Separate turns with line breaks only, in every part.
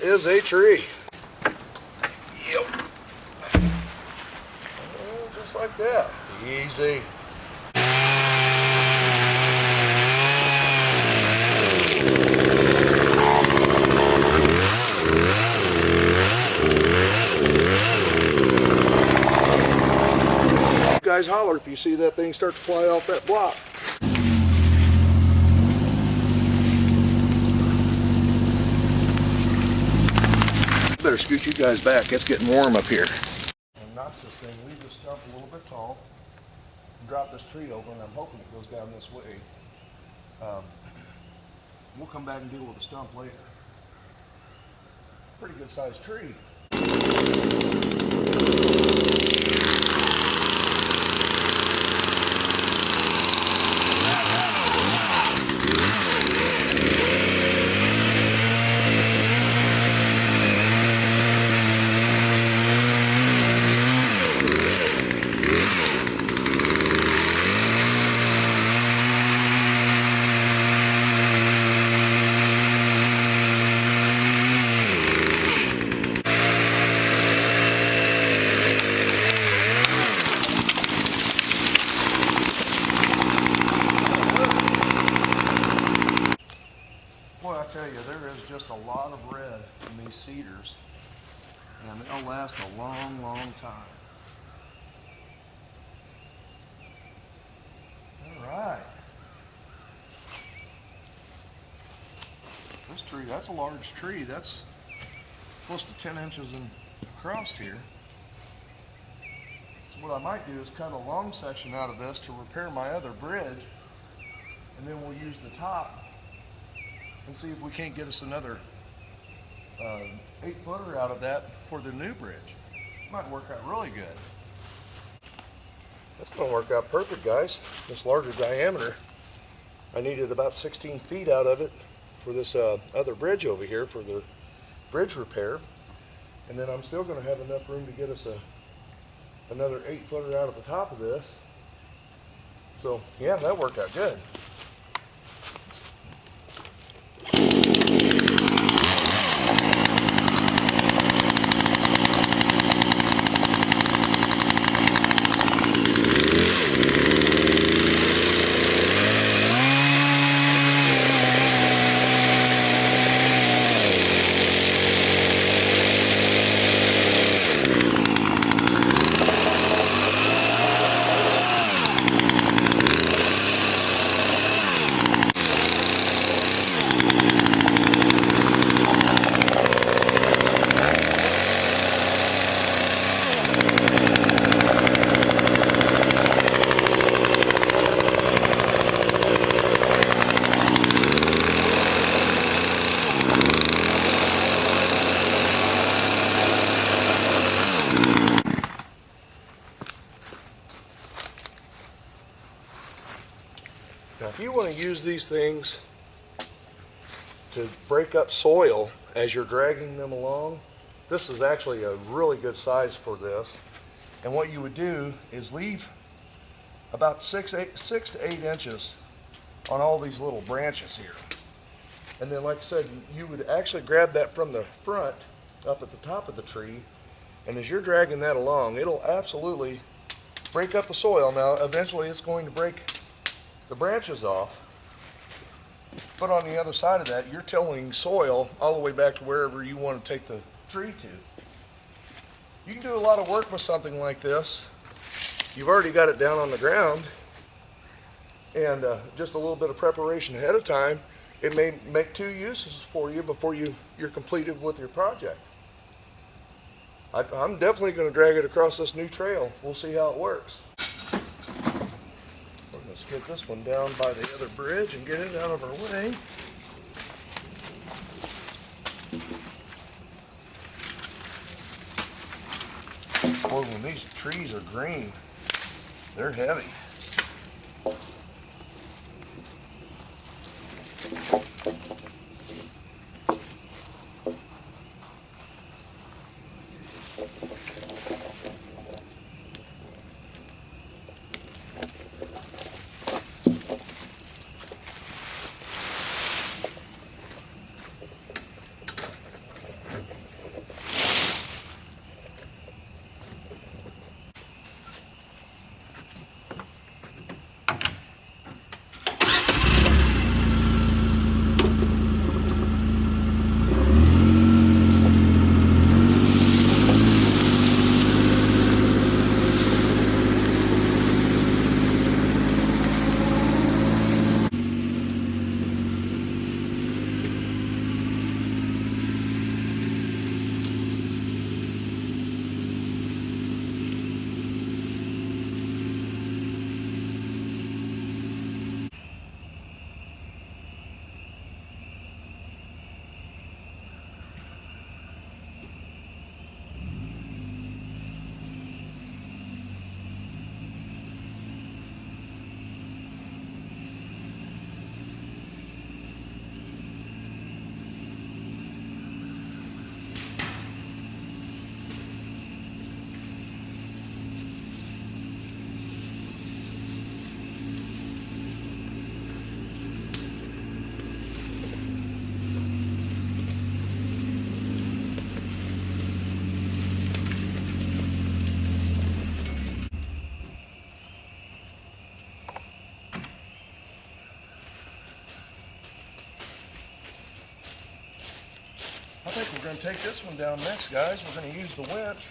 is a tree. Yep. Just like that. Easy. You guys holler if you see that thing start to fly off that block. Better scoot you guys back. It's getting warm up here. And notch this thing, leave this stump a little bit tall, drop this tree over, and I'm hoping it goes down this way. We'll come back and deal with the stump later. Pretty good sized tree. A lot of red in these cedars, and they'll last a long, long time. All right. This tree, that's a large tree. That's close to 10 inches across here. So what I might do is cut a long section out of this to repair my other bridge, and then we'll use the top and see if we can't get us another 8-footer out of that for the new bridge. Might work out really good. That's going to work out perfect, guys. This larger diameter, I needed about 16 feet out of it for this other bridge over here for the bridge repair. And then I'm still going to have enough room to get us another 8-footer out of the top of this. So yeah, that worked out good. Now, if you want to use these things to break up soil as you're dragging them along, this is actually a really good size for this. And what you would do is leave about 6 to 8 inches on all these little branches here. And then, like I said, you would actually grab that from the front up at the top of the tree, and as you're dragging that along, it'll absolutely break up the soil. Now, eventually it's going to break the branches off, but on the other side of that, you're tilling soil all the way back to wherever you want to take the tree to. You can do a lot of work with something like this. You've already got it down on the ground, and just a little bit of preparation ahead of time, it may make 2 uses for you before you're completed with your project. I'm definitely going to drag it across this new trail. We'll see how it works. Let's get this one down by the other bridge and get it out of our way. Boy, when these trees are green, they're heavy. to take this one down next, guys. We're going to use the winch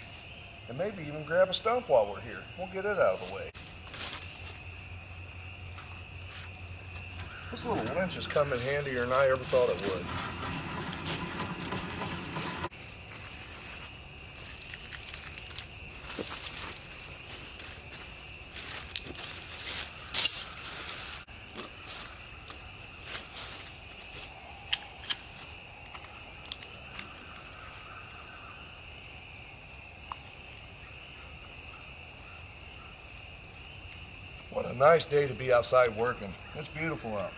and maybe even grab a stump while we're here. We'll get it out of the way. This little winch has come in handier than I ever thought it would. What a nice day to be outside working. It's beautiful out.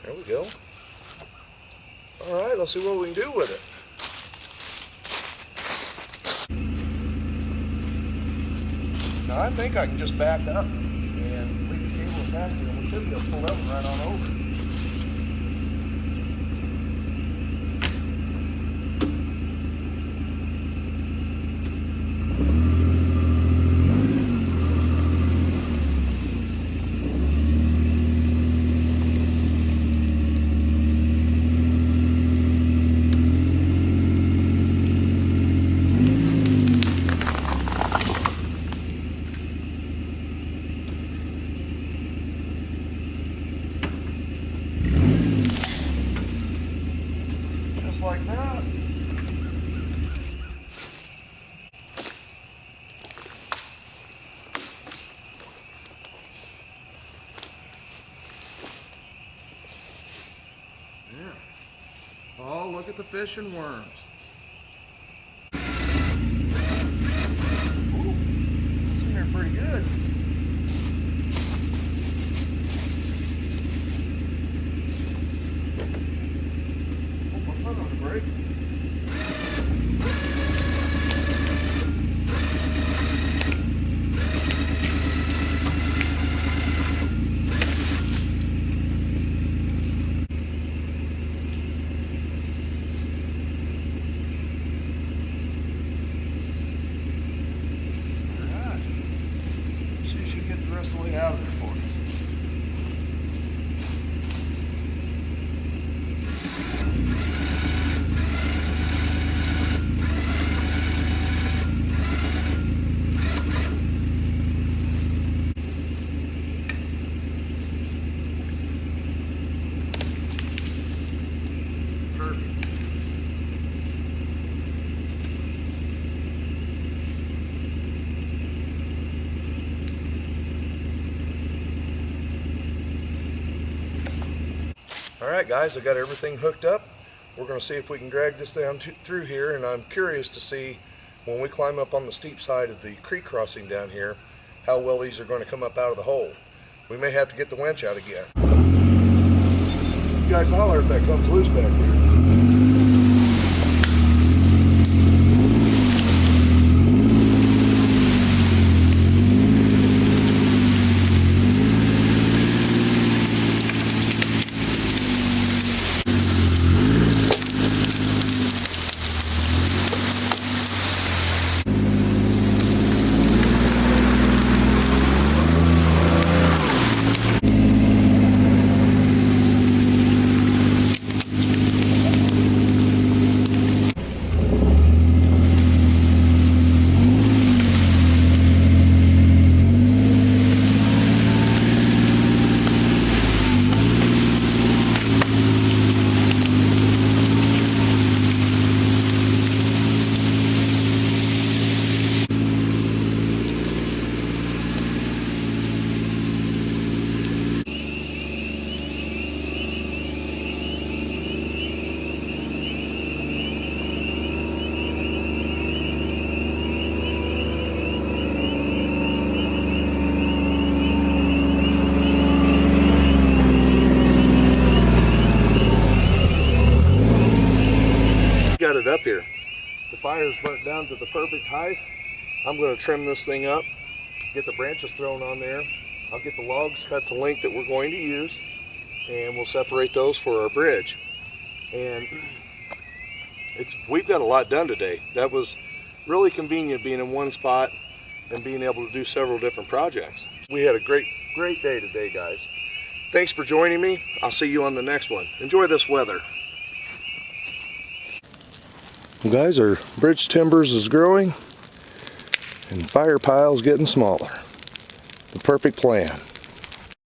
There we go. All right, let's see what we can do with it. Now I think I can just back up and leave the cable attached here, and we should be able to pull that one right on over. Like that. Yeah. Oh, look at the fish and worms. Ooh, it's in there pretty good. Break. Alright. See if she can get the rest of the way out of there for us. Alright guys, I got everything hooked up. We're going to see if we can drag this down through here, and I'm curious to see when we climb up on the steep side of the creek crossing down here how well these are going to come up out of the hole. We may have to get the winch out again. You guys holler if that comes loose back here. Got it up here. The fire's burnt down to the perfect height. I'm going to trim this thing up, get the branches thrown on there. I'll get the logs cut to length that we're going to use, and we'll separate those for our bridge. And we've got a lot done today. That was really convenient being in one spot and being able to do several different projects. We had a great day today, guys. Thanks for joining me. I'll see you on the next one. Enjoy this weather. Well, guys, our bridge timbers is growing and fire pile's getting smaller. The perfect plan.